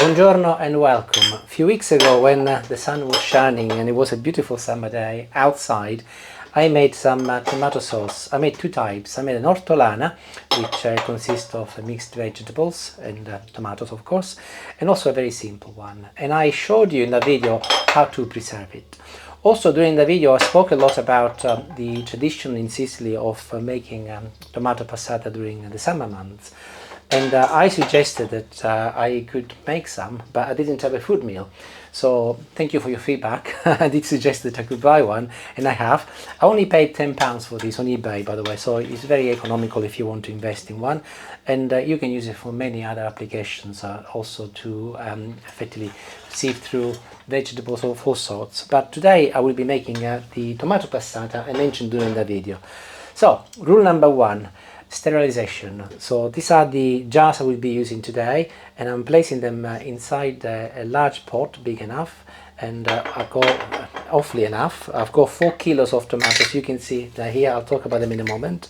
Buongiorno and welcome. A few weeks ago when the sun was shining and it was a beautiful summer day outside, I made some tomato sauce. I made two types. I made an ortolana, which consists of mixed vegetables and tomatoes of course, and also a very simple one. And I showed you in the video how to preserve it. Also during the video I spoke a lot about the tradition in Sicily of making tomato passata during the summer months. And I suggested that I could make some, but I didn't have a food meal. So thank you for your feedback. I did suggest that I could buy one, and I have. I only paid £10 for this on eBay, by the way, so it's very economical if you want to invest in one. And you can use it for many other applications, also to effectively sieve through vegetables of all sorts. But today I will be making the tomato passata I mentioned during the video. So, rule number one. Sterilization. So these are the jars I will be using today, and I'm placing them inside a large pot big enough, and I've got awfully enough. I've got 4 kilos of tomatoes. You can see that here. I'll talk about them in a moment.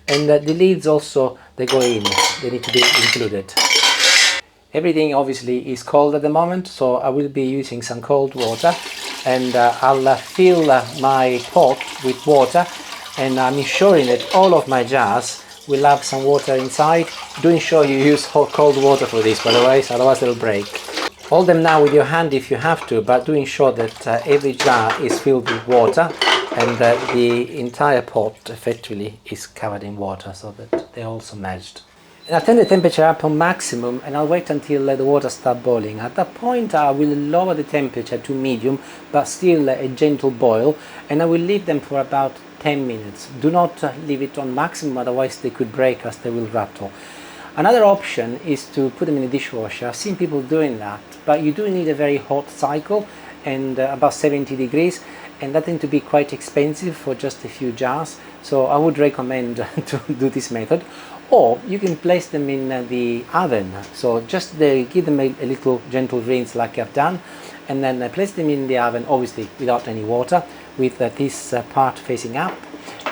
And the lids also, they go in, they need to be included. Everything obviously is cold at the moment, so I will be using some cold water, and I'll fill my pot with water, and I'm ensuring that all of my jars will have some water inside. Do ensure you use hot cold water for this, by the way, so otherwise they'll break. Hold them now with your hand if you have to, but do ensure that every jar is filled with water, and that the entire pot effectively is covered in water, so that they're all submerged. And I'll turn the temperature up on maximum, and I'll wait until the water starts boiling. At that point I will lower the temperature to medium, but still a gentle boil, and I will leave them for about 10 minutes. Do not leave it on maximum, otherwise they could break as they will rattle. Another option is to put them in a dishwasher. I've seen people doing that, but you do need a very hot cycle, and about 70 degrees, and that tends to be quite expensive for just a few jars, so I would recommend to do this method. Or you can place them in the oven, so just give them a little gentle rinse like I've done, and then place them in the oven, obviously without any water, with this part facing up,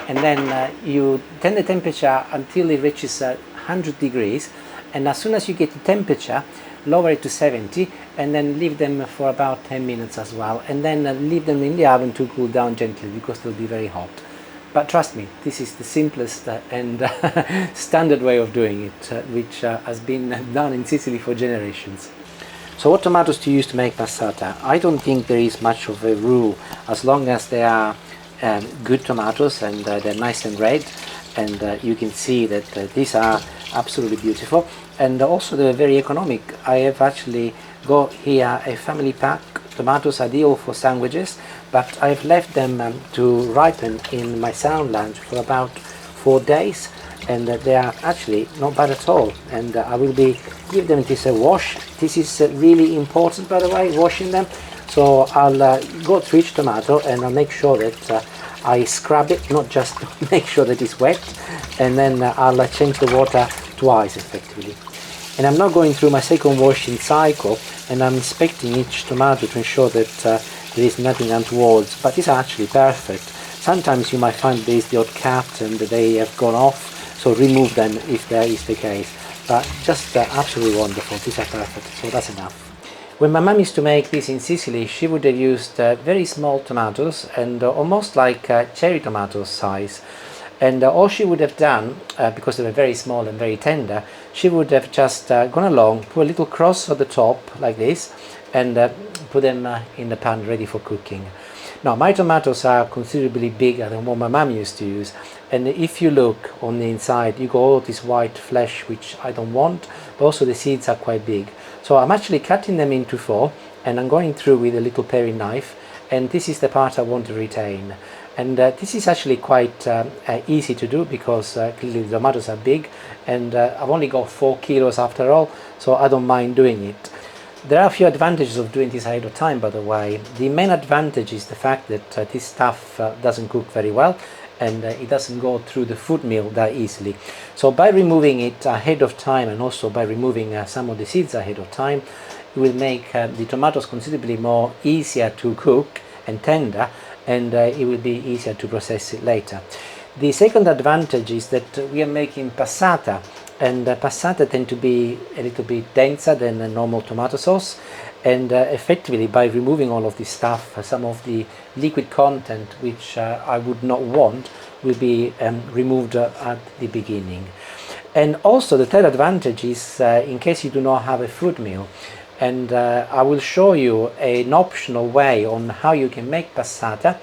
and then you turn the temperature until it reaches 100 degrees, and as soon as you get the temperature, lower it to 70, and then leave them for about 10 minutes as well, and then leave them in the oven to cool down gently, because they'll be very hot. But trust me, this is the simplest and standard way of doing it, which has been done in Sicily for generations. So what tomatoes to use to make passata? I don't think there is much of a rule, as long as they are good tomatoes and they're nice and red, and you can see that these are absolutely beautiful, and also they're very economic. I have actually got here a family pack. Tomatoes ideal for sandwiches, but I've left them to ripen in my sound lounge for about 4 days, and they are actually not bad at all, and I will be give them this a wash. This is really important, by the way, washing them. So I'll go through each tomato, and I'll make sure that I scrub it, not just make sure that it's wet, and then I'll change the water twice effectively. And I'm now going through my second washing cycle, and I'm inspecting each tomato to ensure that there is nothing untoward, but these are actually perfect. Sometimes you might find there is the odd cat and they have gone off, so remove them if there is the case. But just absolutely wonderful, these are perfect, so that's enough. When my mum used to make this in Sicily, she would have used very small tomatoes, and almost like cherry tomato size. And all she would have done, because they were very small and very tender, she would have just gone along, put a little cross on the top like this, and put them in the pan ready for cooking. Now my tomatoes are considerably bigger than what my mum used to use, and if you look on the inside you got all this white flesh, which I don't want, but also the seeds are quite big. So I'm actually cutting them into 4, and I'm going through with a little paring knife, and this is the part I want to retain. And this is actually quite easy to do, because clearly the tomatoes are big, and I've only got 4 kilos after all, so I don't mind doing it. There are a few advantages of doing this ahead of time, by the way. The main advantage is the fact that this stuff doesn't cook very well, and it doesn't go through the food mill that easily. So by removing it ahead of time, and also by removing some of the seeds ahead of time, it will make the tomatoes considerably more easier to cook and tender, and it will be easier to process it later. The second advantage is that we are making passata, and passata tend to be a little bit denser than a normal tomato sauce, and effectively by removing all of this stuff, some of the liquid content which I would not want will be removed at the beginning. And also the third advantage is in case you do not have a fruit meal, and I will show you an optional way on how you can make passata.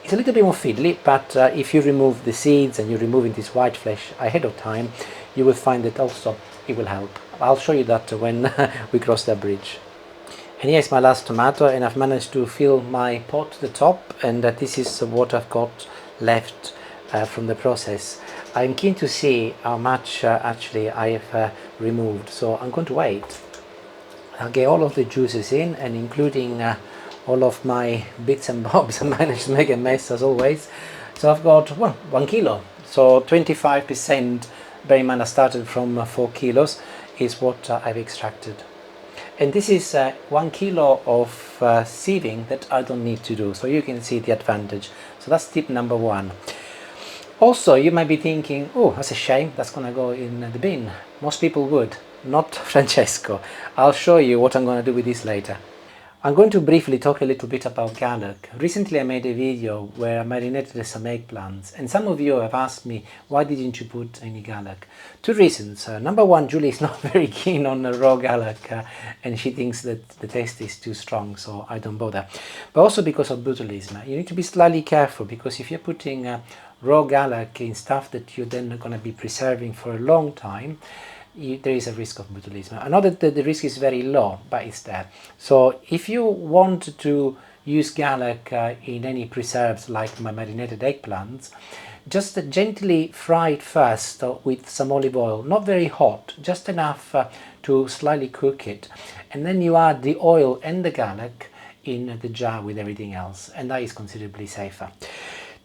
It's a little bit more fiddly, but if you remove the seeds and you're removing this white flesh ahead of time, you will find that also it will help. I'll show you that when we cross that bridge. And here's my last tomato, and I've managed to fill my pot to the top, and this is what I've got left from the process. I'm keen to see how much actually I have removed, so I'm going to wait. I'll get all of the juices in, and including all of my bits and bobs. I managed to make a mess as always. So I've got 1 kilo, so 25%, bear in mind I started from 4 kilos, is what I've extracted. And this is 1 kilo of sieving that I don't need to do, so you can see the advantage. So that's tip number 1. Also, you might be thinking, oh, that's a shame, that's gonna go in the bin. Most people would, not Francesco. I'll show you what I'm gonna do with this later. I'm going to briefly talk a little bit about garlic. Recently I made a video where I marinated some eggplants, and some of you have asked me, why didn't you put any garlic? 2 reasons. Number 1, Julie is not very keen on raw garlic and she thinks that the taste is too strong, so I don't bother. But also because of botulism. You need to be slightly careful, because if you're putting raw garlic in stuff that you're then going to be preserving for a long time, there is a risk of botulism. I know that the risk is very low, but it's there. So if you want to use garlic in any preserves like my marinated eggplants, just gently fry it first with some olive oil, not very hot, just enough to slightly cook it, and then you add the oil and the garlic in the jar with everything else, and that is considerably safer.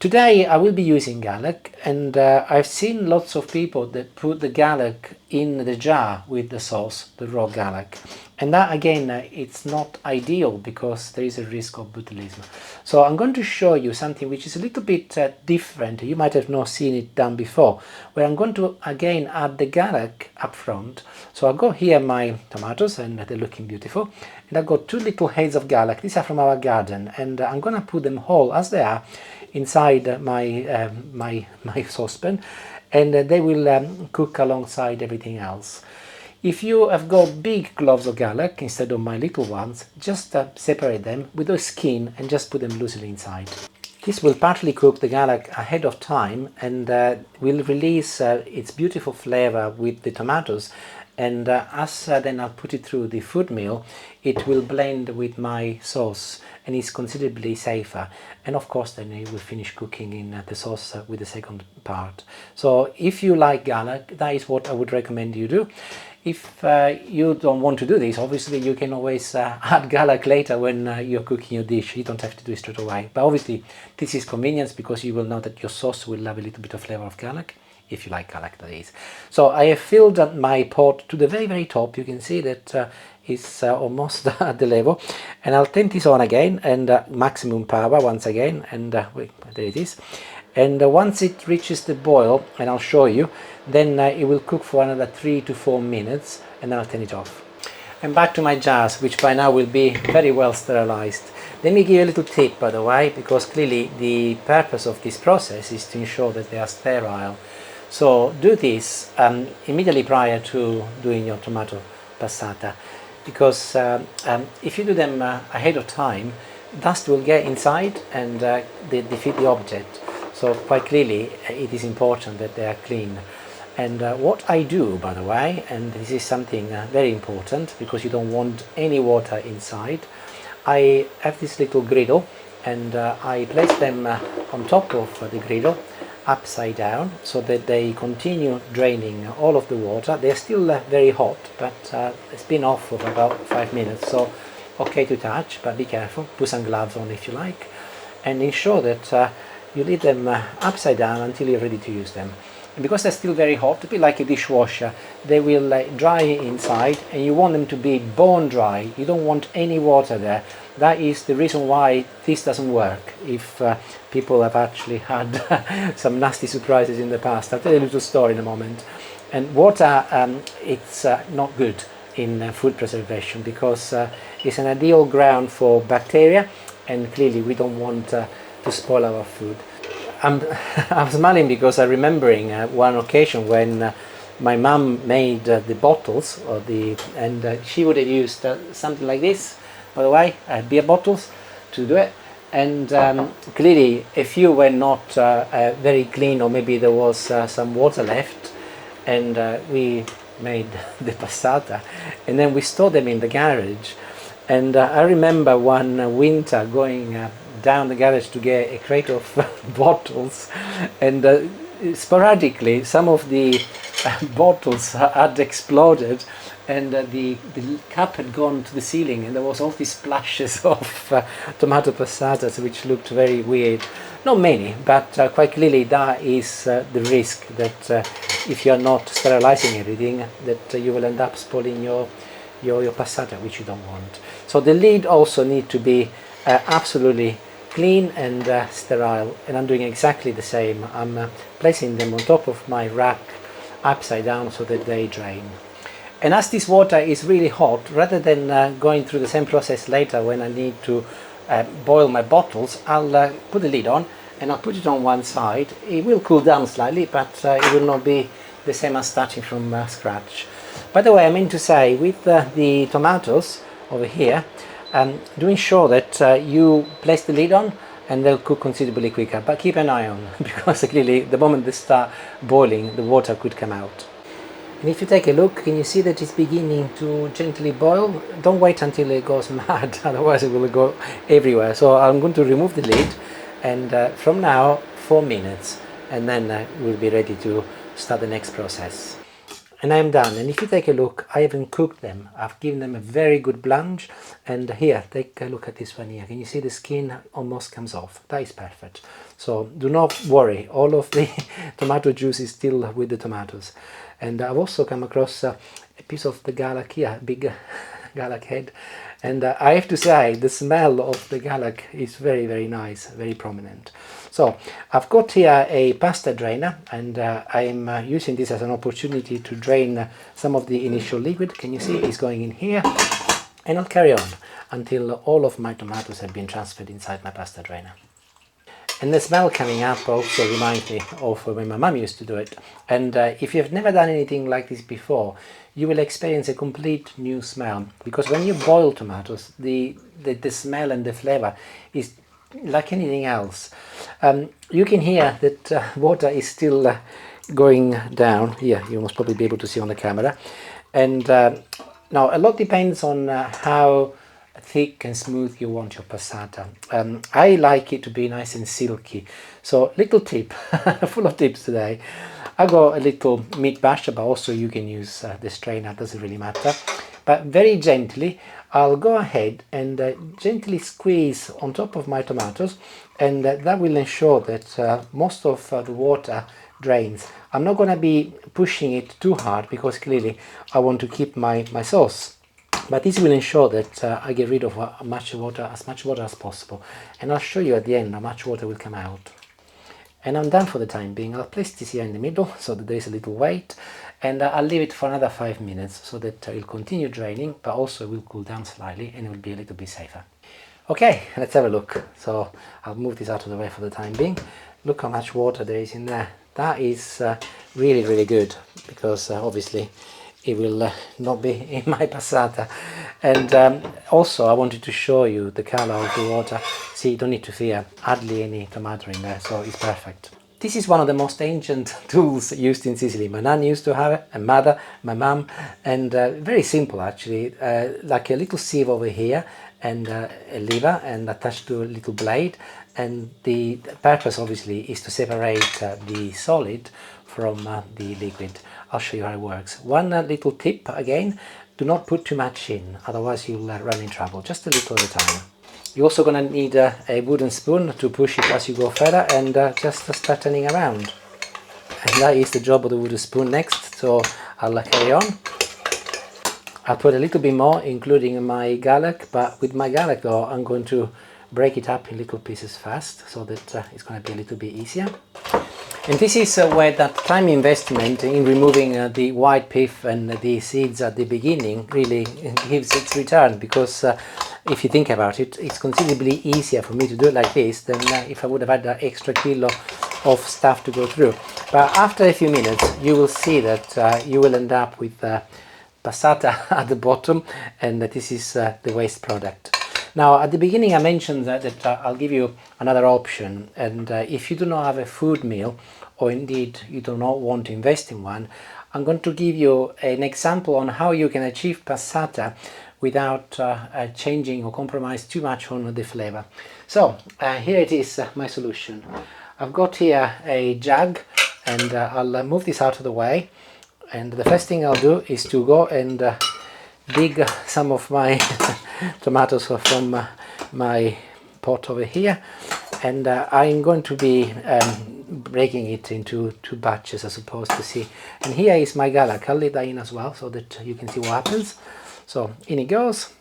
Today I will be using garlic, and I've seen lots of people that put the garlic in the jar with the sauce, the raw garlic, and that again it's not ideal because there is a risk of botulism. So I'm going to show you something which is a little bit different. You might have not seen it done before, where I'm going to again add the garlic up front. So I've got here my tomatoes, and they're looking beautiful, and I've got 2 little heads of garlic. These are from our garden, and I'm going to put them whole as they are inside my my saucepan, and they will cook alongside everything else. If you have got big cloves of garlic instead of my little ones, just separate them with the skin and just put them loosely inside. This will partly cook the garlic ahead of time, and will release its beautiful flavor with the tomatoes, and as then I'll put it through the food mill, it will blend with my sauce and is considerably safer, and of course then it will finish cooking in the sauce with the second part. So if you like garlic, that is what I would recommend you do. If you don't want to do this, obviously you can always add garlic later when you're cooking your dish. You don't have to do it straight away, but obviously this is convenience because you will know that your sauce will have a little bit of flavor of garlic, if you like garlic, that is. So I have filled my pot to the very top. You can see that it's almost at the level, and I'll turn this on again, and maximum power once again, and there it is. And once it reaches the boil, and I'll show you, then it will cook for another 3 to 4 minutes, and then I'll turn it off. And back to my jars, which by now will be very well sterilized. Let me give you a little tip, by the way, because clearly the purpose of this process is to ensure that they are sterile. So do this immediately prior to doing your tomato passata, because if you do them ahead of time, dust will get inside and they defeat the object. So quite clearly it is important that they are clean. And what I do, by the way, and this is something very important because you don't want any water inside, I have this little griddle, and I place them on top of the griddle upside down so that they continue draining all of the water. They're still very hot, but it's been off for about 5 minutes, so okay to touch, but be careful. Put some gloves on if you like, and ensure that you leave them upside down until you're ready to use them. And because they're still very hot, a bit like a dishwasher, they will dry inside, and you want them to be bone dry. You don't want any water there. That is the reason why this doesn't work. If people have actually had some nasty surprises in the past, I'll tell you a little story in a moment. And water, it's not good in food preservation because it's an ideal ground for bacteria, and clearly we don't want to spoil our food. I'm smiling because I'm remembering one occasion when my mum made the bottles, and she would have used something like this, by the way, beer bottles, to do it. And clearly, if you were not very clean, or maybe there was some water left, and we made the passata, and then we stored them in the garage. And I remember one winter going down the garage to get a crate of bottles, and sporadically some of the bottles had exploded, and the cap had gone to the ceiling, and there was all these splashes of tomato passatas, which looked very weird. Not many, but quite clearly that is the risk, that if you are not sterilizing everything, that you will end up spoiling your passata, which you don't want. So the lid also need to be absolutely clean and sterile, and I'm doing exactly the same. I'm placing them on top of my rack upside down so that they drain. And as this water is really hot, rather than going through the same process later when I need to boil my bottles, I'll put the lid on and I'll put it on one side. It will cool down slightly, but it will not be the same as starting from scratch. By the way, I mean to say, with the tomatoes over here, do ensure that you place the lid on, and they'll cook considerably quicker, but keep an eye on, because clearly the moment they start boiling, the water could come out. And if you take a look, can you see that it's beginning to gently boil? Don't wait until it goes mad, otherwise it will go everywhere. So I'm going to remove the lid, and from now 4 minutes, and then we'll be ready to start the next process. And I'm done. And if you take a look, I haven't cooked them. I've given them a very good blanch. And here, take a look at this one here. Can you see the skin almost comes off? That is perfect. So do not worry. All of the tomato juice is still with the tomatoes. And I've also come across a piece of the gallac here, big gallac head. And I have to say, the smell of the gallac is very, very nice, very prominent. So I've got here a pasta drainer, and I'm using this as an opportunity to drain some of the initial liquid. Can you see it's going in here? And I'll carry on until all of my tomatoes have been transferred inside my pasta drainer. And the smell coming up also reminds me of when my mum used to do it. And if you've never done anything like this before, you will experience a complete new smell. Because when you boil tomatoes, the smell and the flavor is like anything else. You can hear that water is still going down. Here, you must probably be able to see on the camera. And now a lot depends on how thick and smooth you want your passata. I like it to be nice and silky. So little tip, full of tips today. I got a little meat basher, but also you can use the strainer, doesn't really matter. But very gently, I'll go ahead and gently squeeze on top of my tomatoes, and that will ensure that most of the water drains. I'm not going to be pushing it too hard because clearly I want to keep my sauce. But this will ensure that I get rid of as much water as possible. And I'll show you at the end how much water will come out. And I'm done for the time being. I'll place this here in the middle so that there is a little weight, and I'll leave it for another 5 minutes so that it will continue draining, but also it will cool down slightly and it will be a little bit safer. Okay, let's have a look. So I'll move this out of the way for the time being. Look how much water there is in there. That is really, really good, because obviously it will not be in my passata. And also I wanted to show you the color of the water. See, you don't need to fear hardly any tomato in there, so it's perfect. This is one of the most ancient tools used in Sicily. My nan used to have it, a mother, my mum, and very simple actually, like a little sieve over here, and a lever, and attached to a little blade. And the purpose obviously is to separate the solid from the liquid. I'll show you how it works. One little tip again, do not put too much in, otherwise you'll run in trouble, just a little at a time. You're also going to need a wooden spoon to push it as you go further, and just start turning around. And that is the job of the wooden spoon next, so I'll carry on. I'll put a little bit more, including my garlic, but with my garlic though, I'm going to break it up in little pieces first, so that it's going to be a little bit easier. And this is where that time investment in removing the white pith and the seeds at the beginning really gives its return, because if you think about it, it's considerably easier for me to do it like this than if I would have had that extra kilo of stuff to go through. But after a few minutes you will see that you will end up with passata at the bottom, and this is the waste product. Now, at the beginning I mentioned that I'll give you another option, and if you do not have a food mill, or indeed you do not want to invest in one, I'm going to give you an example on how you can achieve passata without changing or compromise too much on the flavor. So here it is, my solution. I've got here a jug, and I'll move this out of the way, and the first thing I'll do is to go and dig some of my tomatoes from my pot over here, and I'm going to be breaking it into 2 batches, as opposed to see. And here is my garlic. I'll leave that in as well so that you can see what happens. So in it goes.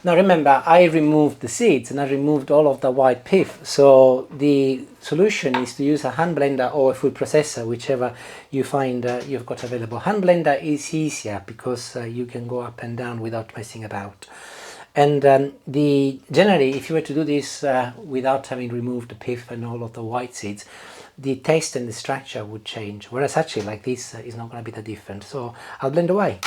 Now remember, I removed the seeds and I removed all of the white pith, so the solution is to use a hand blender or a food processor, whichever you find you've got available. Hand blender is easier because you can go up and down without messing about. And generally, if you were to do this without having removed the pith and all of the white seeds, the taste and the structure would change, whereas actually like this is not going to be that different. So I'll blend away.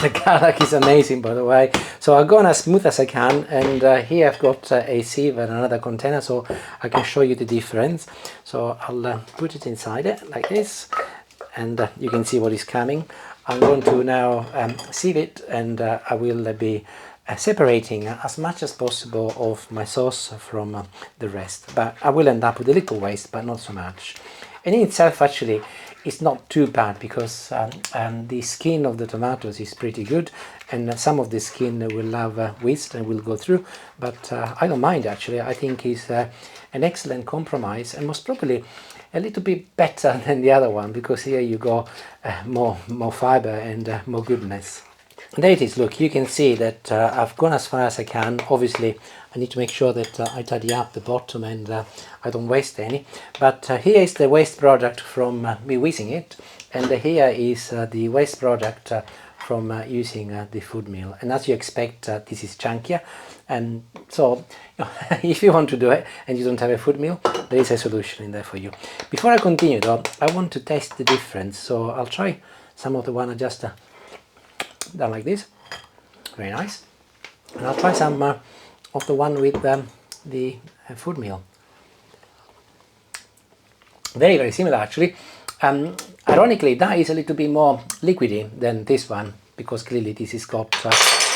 The garlic is amazing, by the way. So I'll go on as smooth as I can, and here I've got a sieve and another container so I can show you the difference. So I'll put it inside it like this, and you can see what is coming. I'm going to now sieve it, and I will be separating as much as possible of my sauce from the rest, but I will end up with a little waste, but not so much. And in itself actually it's not too bad, because the skin of the tomatoes is pretty good, and some of the skin will have waste and will go through, but I don't mind actually. I think it's an excellent compromise, and most probably a little bit better than the other one, because here you go more fiber and more goodness. And there it is. Look, you can see that I've gone as far as I can. Obviously I need to make sure that I tidy up the bottom and I don't waste any, but here is the waste product from me whizzing it, and here is the waste product from using the food mill. And as you expect, this is chunkier, and so if you want to do it and you don't have a food mill, there is a solution in there for you. Before I continue though, I want to test the difference, so I'll try some of the one I just done like this. Very nice. And I'll try some of the one with the food mill. Very similar actually. Ironically, that is a little bit more liquidy than this one, because clearly this has got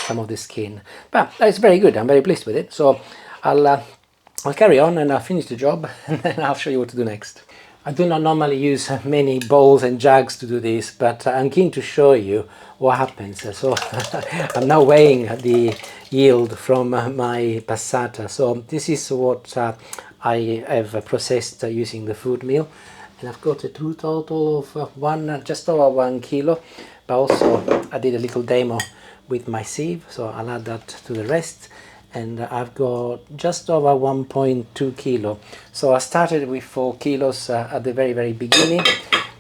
some of the skin, but it's very good. I'm very pleased with it. So I'll carry on and I'll finish the job, and then I'll show you what to do next. I do not normally use many bowls and jugs to do this, but I'm keen to show you what happens. So I'm now weighing the yield from my passata. So this is what I have processed using the food mill, and I've got a total of just over 1 kilo, but also I did a little demo with my sieve, so I'll add that to the rest. And I've got just over 1.2 kilo. So I started with 4 kilos at the very beginning,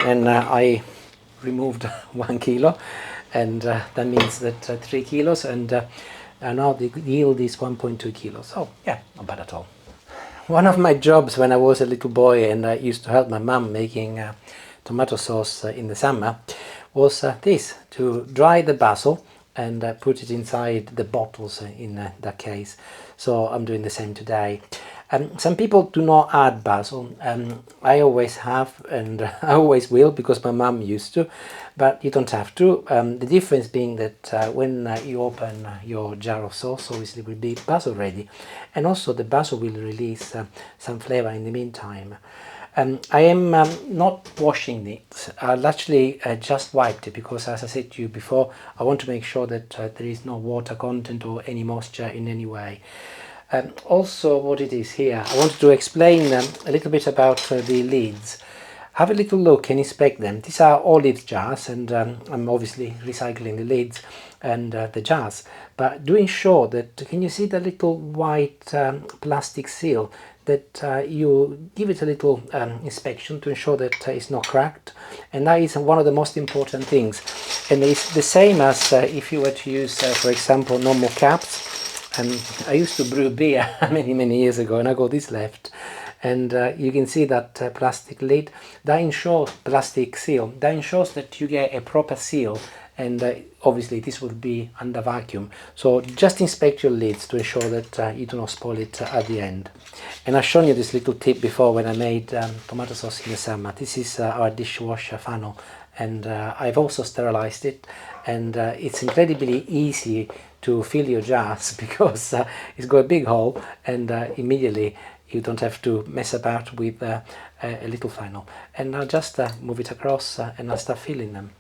and I removed 1 kilo, and that means that 3 kilos, and now the yield is 1.2 kilos. So yeah, not bad at all. One of my jobs when I was a little boy, and I used to help my mum making tomato sauce in the summer, was this, to dry the basil and put it inside the bottles in that case. So I'm doing the same today. Some people do not add basil. I always have, and I always will, because my mum used to, but you don't have to. The difference being that when you open your jar of sauce, obviously will be basil ready, and also the basil will release some flavor in the meantime. I am not washing it. I'll actually just wiped it, because as I said to you before, I want to make sure that there is no water content or any moisture in any way. Also, what it is here, I wanted to explain a little bit about the lids. Have a little look and inspect them. These are olive jars, and I'm obviously recycling the lids and the jars, but do ensure that, can you see the little white plastic seal? that you give it a little inspection to ensure that it's not cracked, and that is one of the most important things. And it's the same as if you were to use, for example, normal caps. And I used to brew beer many years ago, and I got this left. And you can see that plastic lid, that ensures, plastic seal, that ensures that you get a proper seal, and obviously this will be under vacuum. So just inspect your lids to ensure that you do not spoil it at the end. And I've shown you this little tip before when I made tomato sauce in the summer. This is our dishwasher funnel, and I've also sterilized it, and it's incredibly easy to fill your jars because it's got a big hole, and immediately you don't have to mess about with a little funnel. And I'll just move it across and I'll start filling them.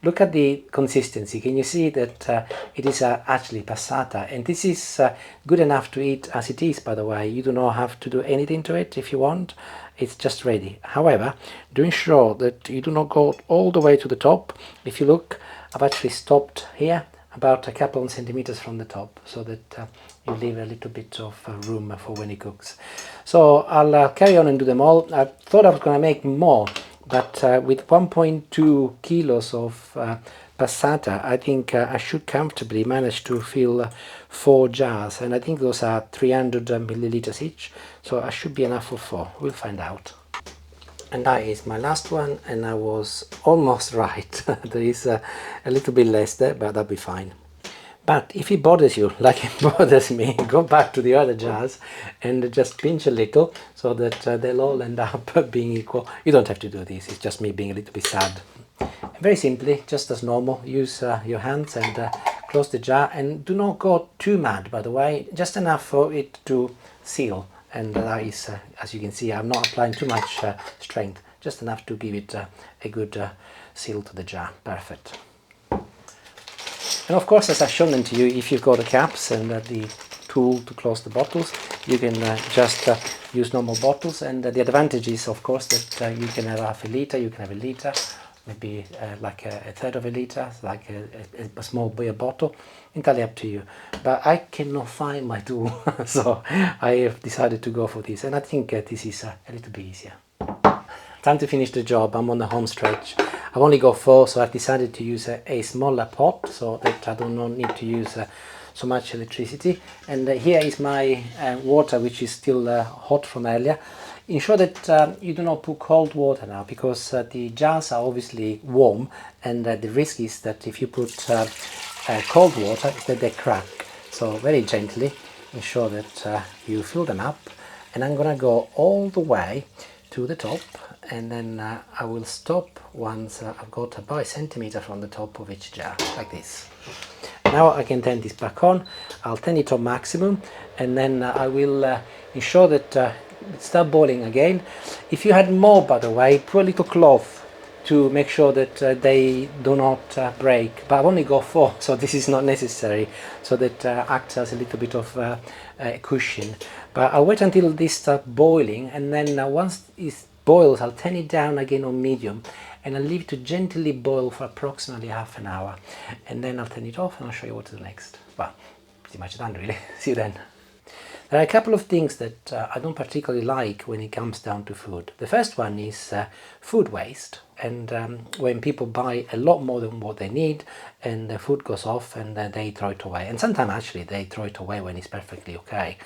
Look at the consistency. Can you see that it is actually passata, and this is good enough to eat as it is, by the way. You do not have to do anything to it if you want. It's just ready. However, do ensure that you do not go all the way to the top. If you look, I've actually stopped here about a couple of centimeters from the top, so that you leave a little bit of room for when it cooks. So I'll carry on and do them all. I thought I was going to make more, but with 1.2 kilos of passata, I think I should comfortably manage to fill 4 jars, and I think those are 300 milliliters each, so I should be enough for 4. We'll find out. And that is my last one, and I was almost right. There is a little bit less there, but that'll be fine. But if it bothers you, like it bothers me, go back to the other jars and just pinch a little so that they'll all end up being equal. You don't have to do this, it's just me being a little bit sad. And very simply, just as normal, use your hands and close the jar, and do not go too mad, by the way, just enough for it to seal. And that is, as you can see, I'm not applying too much strength, just enough to give it a good seal to the jar. Perfect. And of course, as I've shown them to you, if you've got the caps and the tool to close the bottles, you can just use normal bottles. And the advantage is, of course, that you can have half a litre, you can have a litre, maybe like a third of a litre, like a small beer bottle, entirely up to you. But I cannot find my tool, so I have decided to go for this, and I think this is a little bit easier. Time to finish the job. I'm on the home stretch. I've only got 4, so I've decided to use a smaller pot so that I do not need to use so much electricity. And here is my water, which is still hot from earlier. Ensure that you do not put cold water now, because the jars are obviously warm, and the risk is that if you put cold water, that they crack. So very gently ensure that you fill them up, and I'm gonna go all the way to the top, and then I will stop once I've got about 1 centimeter from the top of each jar, like this. Now I can turn this back on. I'll turn it on maximum, and then I will ensure that start boiling again. If you had more, by the way, put a little cloth to make sure that they do not break. But I've only got 4, so this is not necessary, so that acts as a little bit of a cushion. But I'll wait until this starts boiling, and then once it boils, I'll turn it down again on medium, and I'll leave it to gently boil for approximately half an hour, and then I'll turn it off and I'll show you what to do next. Well, pretty much done really. See you then. There are a couple of things that I don't particularly like when it comes down to food. The first one is food waste, and when people buy a lot more than what they need, and the food goes off and they throw it away. And sometimes actually they throw it away when it's perfectly okay.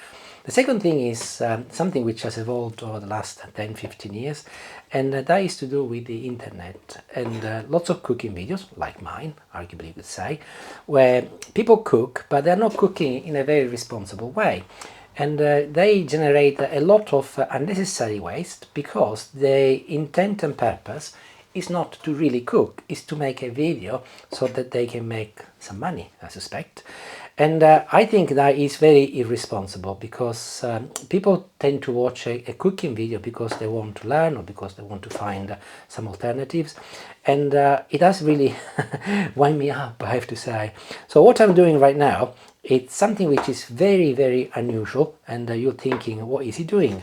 The second thing is something which has evolved over the last 10-15 years, and that is to do with the internet and lots of cooking videos, like mine, arguably you could say, where people cook, but they're not cooking in a very responsible way. And they generate a lot of unnecessary waste, because the intent and purpose is not to really cook, is to make a video so that they can make some money, I suspect. And I think that is very irresponsible, because people tend to watch a cooking video because they want to learn, or because they want to find some alternatives, and it does really wind me up, I have to say. So what I'm doing right now, it's something which is very unusual, and you're thinking, what is he doing?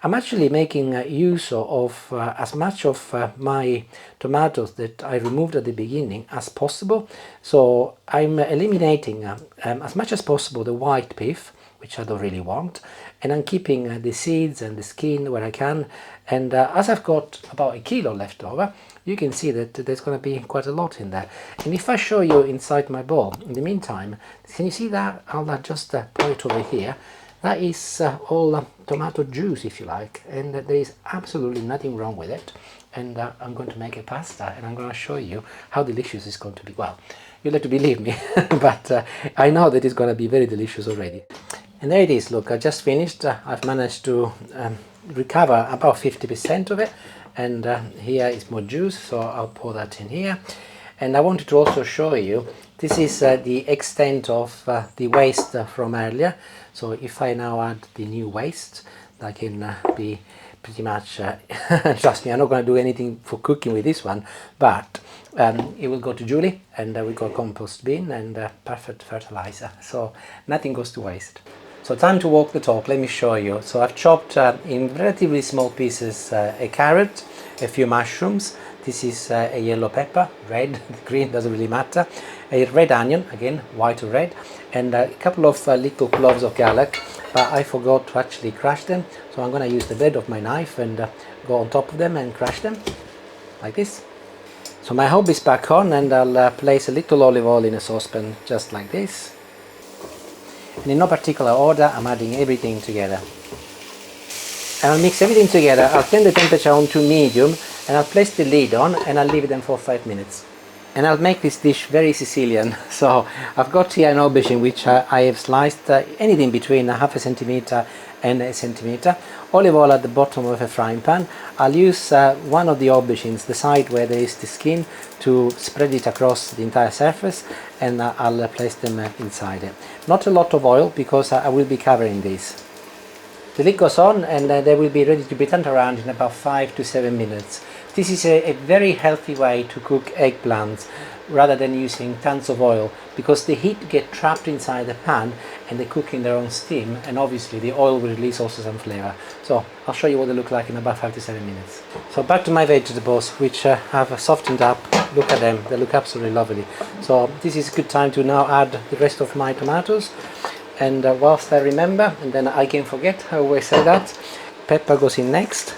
I'm actually making use of as much of my tomatoes that I removed at the beginning as possible. So I'm eliminating as much as possible the white pith, which I don't really want, and I'm keeping the seeds and the skin where I can. And as I've got about a kilo left over, you can see that there's going to be quite a lot in there. And if I show you inside my bowl, in the meantime, can you see that? I'll just pour it over here. That is all tomato juice, if you like, and there is absolutely nothing wrong with it. And I'm going to make a pasta, and I'm going to show you how delicious it's going to be. Well, you'll have to believe me, but I know that it's going to be very delicious already. And there it is. Look, I just finished. I've managed to recover about 50% of it, and here is more juice, so I'll pour that in here. And I wanted to also show you, this is the extent of the waste from earlier. So if I now add the new waste, that can be pretty much, trust me, I'm not going to do anything for cooking with this one, but it will go to Julie, and we got compost bin and perfect fertilizer, so nothing goes to waste. So time to walk the talk. Let me show you. So I've chopped in relatively small pieces a carrot, a few mushrooms. This is a yellow pepper, red, green, doesn't really matter. A red onion, again, white or red, and a couple of little cloves of garlic, but I forgot to actually crush them. So I'm going to use the blade of my knife and go on top of them and crush them, like this. So my hob is back on, and I'll place a little olive oil in a saucepan, just like this. And in no particular order, I'm adding everything together. And I'll mix everything together. I'll turn the temperature on to medium, and I'll place the lid on, and I'll leave them for 5 minutes. And I'll make this dish very Sicilian. So I've got here an aubergine which I have sliced anything between half a centimeter and a centimeter. Olive oil at the bottom of a frying pan. I'll use one of the aubergines, the side where there is the skin, to spread it across the entire surface, and I'll place them inside it. Not a lot of oil, because I will be covering these. The lid goes on, and they will be ready to be turned around in about 5 to 7 minutes. This is a very healthy way to cook eggplants, rather than using tons of oil, because the heat gets trapped inside the pan and they cook in their own steam, and obviously the oil will release also some flavor. So I'll show you what they look like in about 5 to 7 minutes. So back to my vegetables, which have softened up. Look at them, they look absolutely lovely. So this is a good time to now add the rest of my tomatoes. And whilst I remember, and then I can forget, I always say that, pepper goes in next,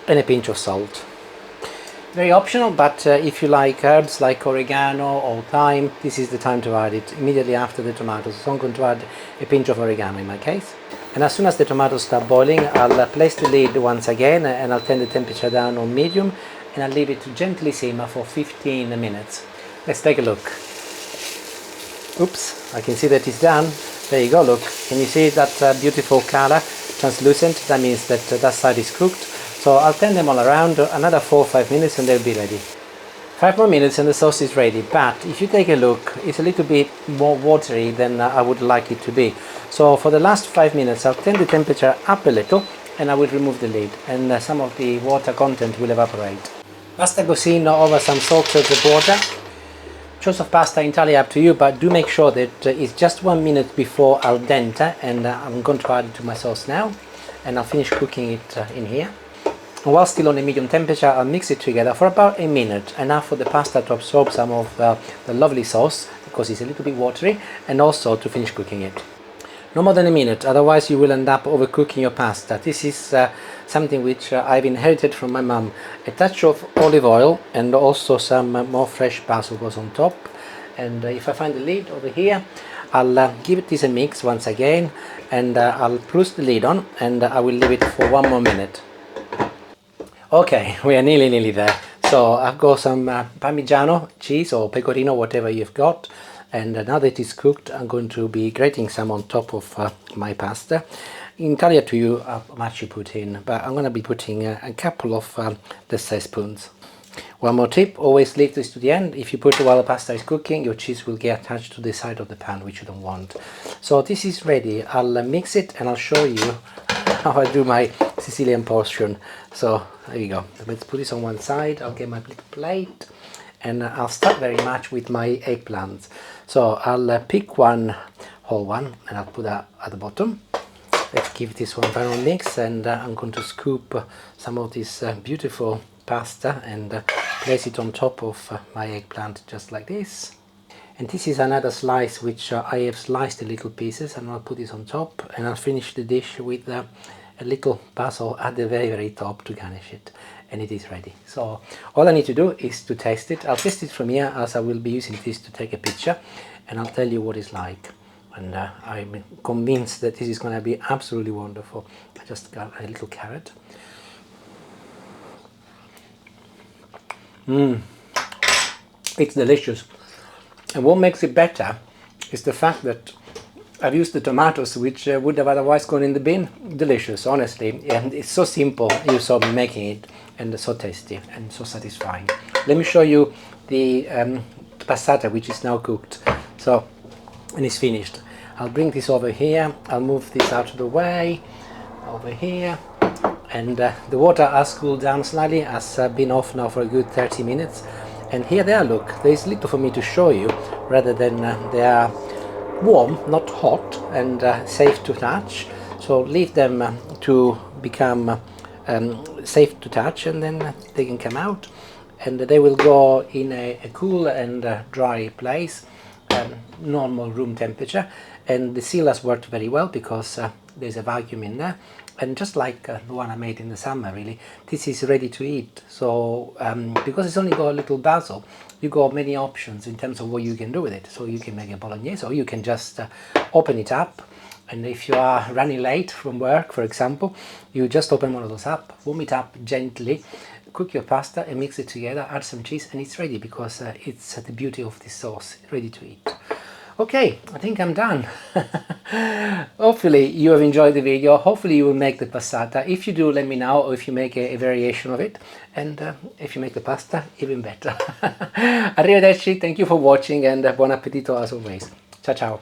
and a pinch of salt. Very optional, but if you like herbs like oregano or thyme, this is the time to add it immediately after the tomatoes. So I'm going to add a pinch of oregano in my case. And as soon as the tomatoes start boiling, I'll place the lid once again, and I'll turn the temperature down on medium, and I'll leave it to gently simmer for 15 minutes. Let's take a look. Oops, I can see that it's done. There you go, look. Can you see that beautiful color, translucent? That means that that side is cooked. So I'll turn them all around another 4 or 5 minutes, and they'll be ready. 5 more minutes and the sauce is ready, but if you take a look, it's a little bit more watery than I would like it to be. So for the last 5 minutes, I'll turn the temperature up a little, and I will remove the lid, and some of the water content will evaporate. Pasta goes in over some salted water. Choice of pasta entirely up to you, but do make sure that it's just 1 minute before al dente, and I'm going to add it to my sauce now, and I'll finish cooking it in here. And while still on a medium temperature, I'll mix it together for about a minute, enough for the pasta to absorb some of the lovely sauce, because it's a little bit watery, and also to finish cooking it. No more than a minute, otherwise you will end up overcooking your pasta. This is something which I've inherited from my mum. A touch of olive oil, and also some more fresh basil goes on top. And if I find the lid over here, I'll give this a mix once again, and I'll close the lid on, and I will leave it for 1 more minute. Okay, we are nearly there. So I've got some Parmigiano cheese or pecorino, whatever you've got, and now that it's cooked, I'm going to be grating some on top of my pasta. Entirely up to you how much you put in, but I'm going to be putting a couple of the size spoons. One more tip, always leave this to the end. If you put it while the pasta is cooking, your cheese will get attached to the side of the pan, which you don't want. So this is ready. I'll mix it, and I'll show you how I do my Sicilian portion. So there you go. Let's put this on one side. I'll get my little plate, and I'll start very much with my eggplants. So I'll pick one whole one, and I'll put that at the bottom. Let's give this one a final mix, and I'm going to scoop some of this beautiful pasta and place it on top of my eggplant, just like this. And this is another slice which I have sliced in little pieces, and I'll put this on top, and I'll finish the dish with a little basil at the very top to garnish it, and it is ready. So all I need to do is to taste it. I'll taste it from here, as I will be using this to take a picture, and I'll tell you what it's like. And I'm convinced that this is going to be absolutely wonderful. I just got a little carrot. It's delicious. And what makes it better is the fact that I've used the tomatoes which would have otherwise gone in the bin. Delicious, honestly. And it's so simple, you saw me making it, and so tasty and so satisfying. Let me show you the passata, which is now cooked. So, and it's finished. I'll bring this over here. I'll move this out of the way, over here. And the water has cooled down slightly, has been off now for a good 30 minutes. And here they are, look, there's little for me to show you, rather than they are warm, not hot, and safe to touch. So leave them to become safe to touch, and then they can come out, and they will go in a cool and dry place, normal room temperature. And the seal has worked very well because there's a vacuum in there. And just like the one I made in the summer, really, this is ready to eat. So because it's only got a little basil, you got many options in terms of what you can do with it. So you can make a bolognese, or you can just open it up. And if you are running late from work, for example, you just open one of those up, warm it up gently, cook your pasta and mix it together, add some cheese, and it's ready, because it's the beauty of this sauce, ready to eat. Okay, I think I'm done. Hopefully you have enjoyed the video. Hopefully you will make the passata. If you do, let me know, or if you make a variation of it. And if you make the pasta, even better. Arrivederci, thank you for watching, and buon appetito as always. Ciao ciao.